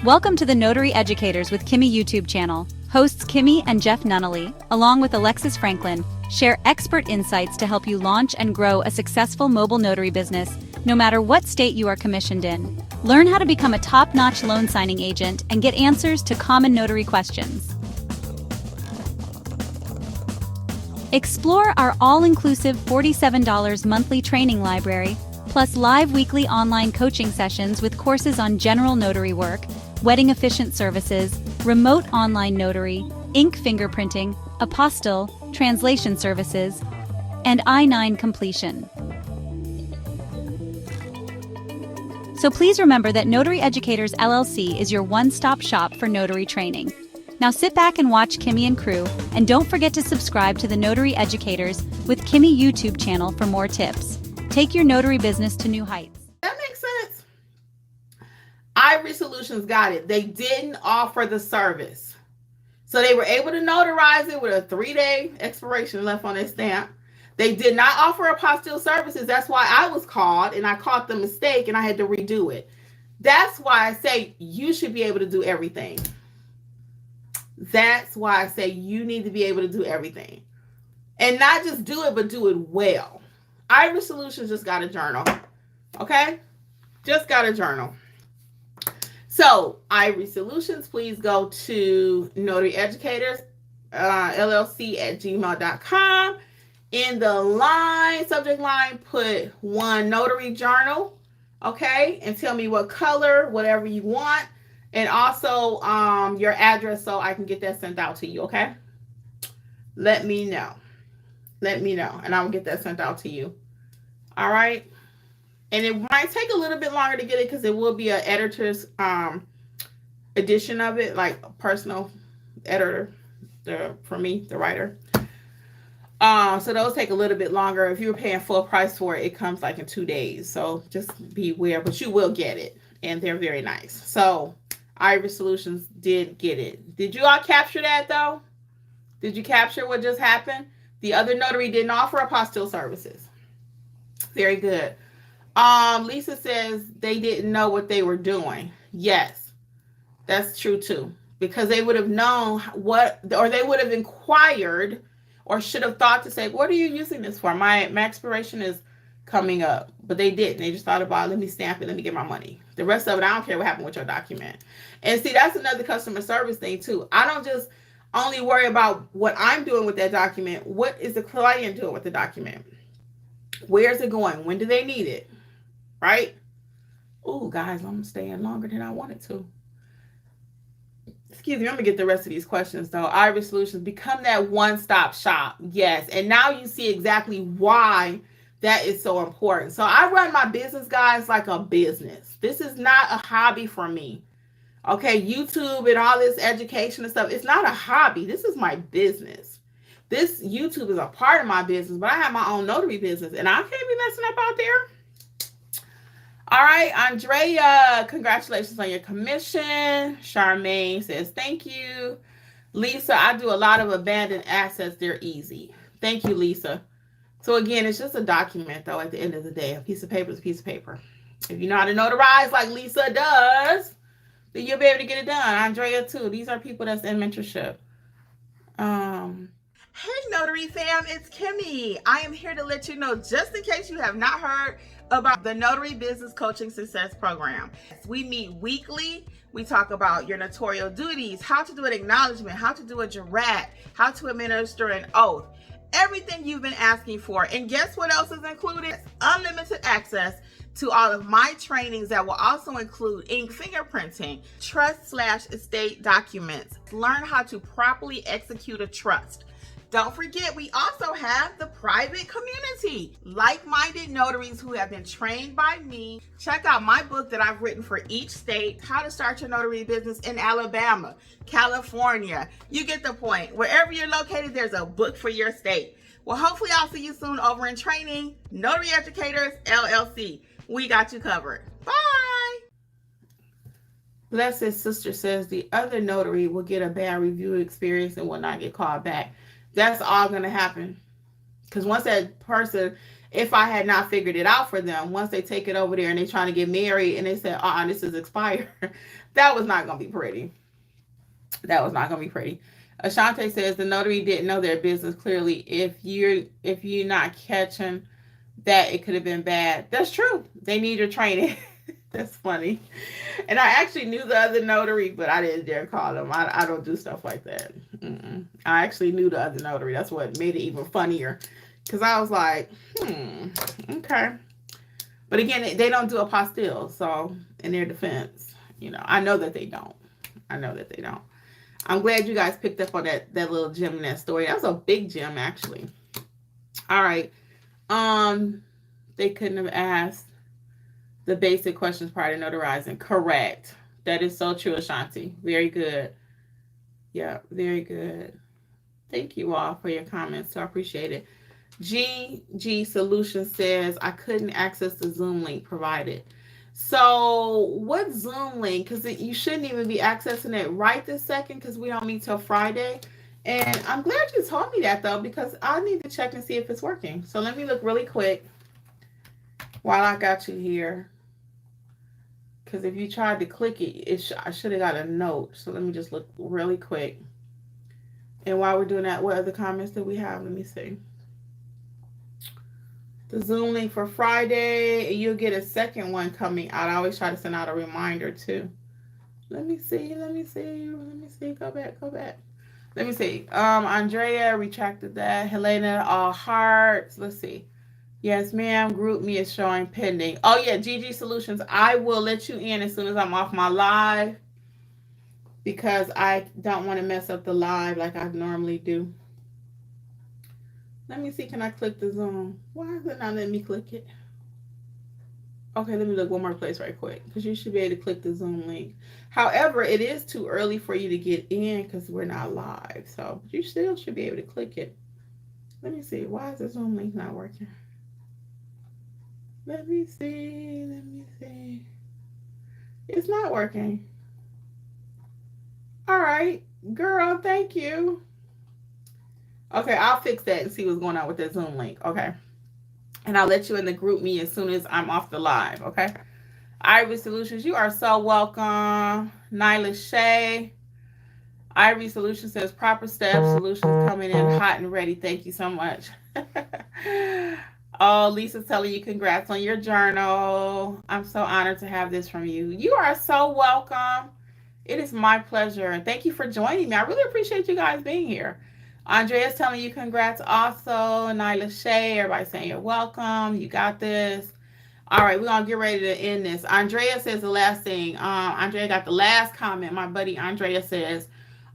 Welcome to the Notary Educators with Kimmi YouTube channel. Hosts Kimmi and Jeff Nunnally, along with Alexis Franklin, share expert insights to help you launch and grow a successful mobile notary business, no matter what state you are commissioned in. Learn how to become a top-notch loan signing agent and get answers to common notary questions. Explore our all-inclusive $47 monthly training library, plus live weekly online coaching sessions with courses on general notary work, wedding efficient services, remote online notary, ink fingerprinting, apostille, translation services, and I-9 completion. So please remember that Notary Educators LLC is your one-stop shop for notary training. Now sit back and watch Kimmi and crew, and don't forget to subscribe to the Notary Educators with Kimmi YouTube channel for more tips. Take your notary business to new heights. That makes sense. Ivory Solutions got it. They didn't offer the service. So they were able to notarize it with a 3-day expiration left on their stamp. They did not offer apostille services. That's why I was called and I caught the mistake and I had to redo it. That's why I say you should be able to do everything. That's why I say you need to be able to do everything. And not just do it, but do it well. Ivory Solutions just got a journal. Okay? Just got a journal. So, Ivory Solutions, please go to Notary Educators, LLC at gmail.com. In the subject line, put one notary journal. Okay? And tell me what color, whatever you want. And also your address so I can get that sent out to you, okay? Let me know. Let me know, and I will get that sent out to you. All right? And it might take a little bit longer to get it because it will be an editor's edition of it, like a personal editor for me, the writer. So those take a little bit longer. If you were paying full price for it, it comes like in 2 days. So just beware, but you will get it, and they're very nice. So Ivory Solutions did get it. Did you all capture that though? Did you capture what just happened? The other notary didn't offer apostille services. Very good. Lisa says they didn't know what they were doing. Yes, that's true too. Because they would have known what, or they would have inquired or should have thought to say, what are you using this for? My expiration is coming up. But they didn't. They just thought about, let me stamp it, let me get my money. The rest of it, I don't care what happened with your document. And see, that's another customer service thing too. I don't just only worry about what I'm doing with that document. What is the client doing with the document? Where's it going? When do they need it? Right? Oh, guys, I'm staying longer than I wanted to. Excuse me, I'm going to get the rest of these questions though. Ivory Solutions, become that one-stop shop. Yes. And now you see exactly why that is so important. So I run my business, guys, like a business. This is not a hobby for me. Okay, YouTube and all this education and stuff, it's not a hobby. This is my business. This YouTube is a part of my business, but I have my own notary business, and I can't be messing up out there. All right, Andrea, congratulations on your commission. Charmaine says, thank you. Lisa, I do a lot of abandoned assets. They're easy. Thank you, Lisa. So again, it's just a document, though, at the end of the day. A piece of paper is a piece of paper. If you know how to notarize like Lisa does, then you'll be able to get it done. Andrea, too. These are people that's in mentorship. Hey, Notary fam, it's Kimmi. I am here to let you know, just in case you have not heard about the Notary Business Coaching Success Program. We meet weekly. We talk about your notarial duties, how to do an acknowledgement, how to do a jurat, how to administer an oath. Everything you've been asking for. And guess what else is included? Unlimited access to all of my trainings that will also include ink fingerprinting, trust/estate documents. Learn how to properly execute a trust. Don't forget, we also have the private community, like-minded notaries who have been trained by me. Check out my book that I've written for each state, How to Start Your Notary Business in Alabama, California. You get the point. Wherever you're located, there's a book for your state. Well, hopefully I'll see you soon over in training. Notary Educators, LLC. We got you covered. Bye. Blessed sister says the other notary will get a bad review experience and will not get called back. That's all going to happen. Because once that person if I had not figured it out for them. Once they take it over there and they're trying to get married and they said, this is expired, that was not going to be pretty. That was not going to be pretty. Ashante says the notary didn't know their business clearly. If you're not catching that, it could have been bad. That's true. They need your training. That's funny. And I actually knew the other notary, but I didn't dare call him. I don't do stuff like that. I actually knew the other notary. That's what made it even funnier. Because I was like, okay. But again, they don't do apostille. So in their defense, I know that they don't. I'm glad you guys picked up on that little gem in that story. That was a big gem, actually. All right. They couldn't have asked the basic questions prior to notarizing. Correct. That is so true, Ashanti. Very good. Yeah, very good. Thank you all for your comments. So I appreciate it. GG Solutions says, I couldn't access the Zoom link provided. So what Zoom link? Because you shouldn't even be accessing it right this second because we don't meet till Friday. And I'm glad you told me that, though, because I need to check and see if it's working. So let me look really quick while I got you here. Because if you tried to click it, I should have got a note. So let me just look really quick. And while we're doing that, what other comments do we have? Let me see. The Zoom link for Friday, and you'll get a second one coming out. I always try to send out a reminder, too. Let me see. Go back. Let me see. Andrea retracted that. Helena, all hearts. Let's see. Yes, ma'am. Group me is showing pending. Oh, yeah. GG Solutions. I will let you in as soon as I'm off my live because I don't want to mess up the live like I normally do. Let me see. Can I click the Zoom? Why is it not letting me click it? Okay, let me look one more place right quick because you should be able to click the Zoom link. However, it is too early for you to get in because we're not live. So you still should be able to click it. Let me see. Why is the Zoom link not working? Let me see. It's not working. All right, girl, thank you. Okay, I'll fix that and see what's going on with the Zoom link. Okay. And I'll let you in the group me as soon as I'm off the live. Okay. Ivory Solutions, you are so welcome. Nyla Shay. Ivory Solutions says proper steps. Solutions coming in hot and ready. Thank you so much. Oh, Lisa's telling you congrats on your journal. I'm so honored to have this from you. You are so welcome. It is my pleasure. And thank you for joining me. I really appreciate you guys being here. Andrea's telling you congrats also. Nyla Shay, everybody saying you're welcome. You got this. All right, we're going to get ready to end this. Andrea says the last thing. Andrea got the last comment. My buddy Andrea says,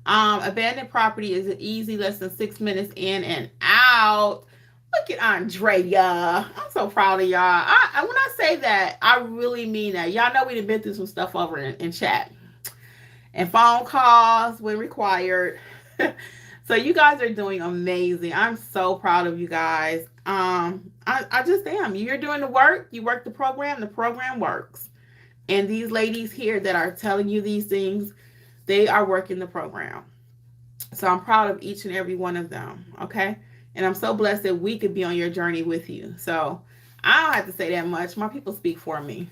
abandoned property is easy, less than 6 minutes in and out. Look at Andrea. I'm so proud of y'all. When I say that, I really mean that. Y'all know we've been through some stuff over in chat. And phone calls when required. So you guys are doing amazing. I'm so proud of you guys. I just am. You're doing the work. You work the program works. And these ladies here that are telling you these things, they are working the program. So I'm proud of each and every one of them. Okay. And I'm so blessed that we could be on your journey with you. So I don't have to say that much. My people speak for me,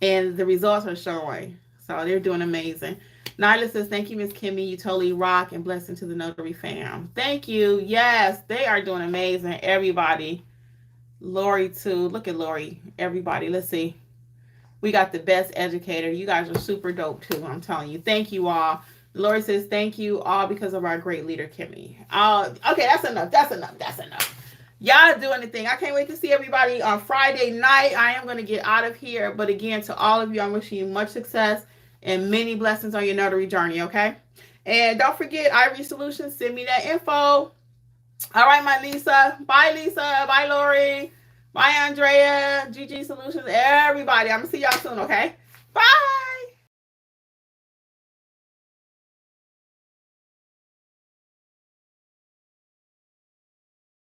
and the results are showing. So they're doing amazing. Nyla says, thank you, Miss Kimmi. You totally rock, and blessing to the Notary fam. Thank you. Yes, they are doing amazing. Everybody. Lori, too. Look at Lori. Everybody. Let's see. We got the best educator. You guys are super dope, too. I'm telling you. Thank you all. Lori says, thank you all because of our great leader, Kimmi. Okay, that's enough. Y'all do anything. I can't wait to see everybody on Friday night. I am going to get out of here. But again, to all of you, I'm wishing you much success and many blessings on your notary journey, okay? And don't forget, Ivory Solutions, send me that info. All right, my Lisa. Bye, Lisa. Bye, Lori. Bye, Andrea. GG Solutions. Everybody. I'm going to see y'all soon, okay? Bye.